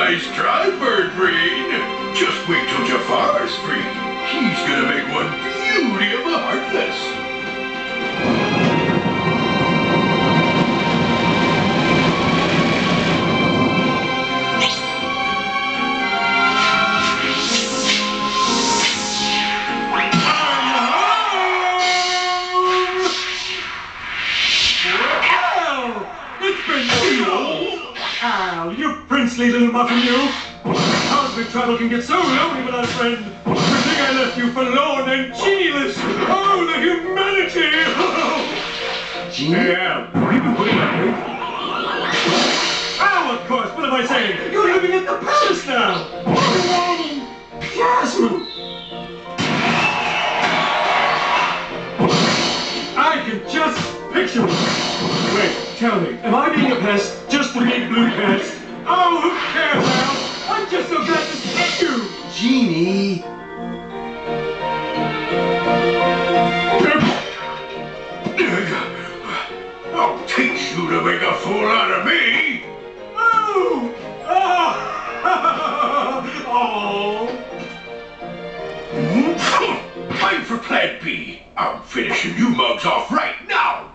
Nice try, Bird Brain. Just wait till Jafar's free. He's gonna make one beauty of a heartless. Al, you princely little muffin, you! Cosmic travel can get so lonely without a friend. You think I left you forlorn and genieless? Oh, the humanity! Genie? Hey, Al, have you been putting up with? Al, of course! What am I saying? You're living at the palace now! Daddy! Yes! I can just picture it! Wait, tell me, am I being a pest? Just a big blue pest? Oh, who cares, Al? I'm just so glad to see you! Genie! I'll teach you to make a fool out of me! Oh! Oh! Time for Plan B. I'm finishing you mugs off right now!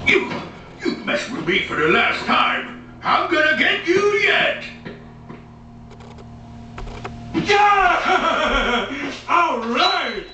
You messed with me for the last time. I'm gonna get you yet. Yeah! All right!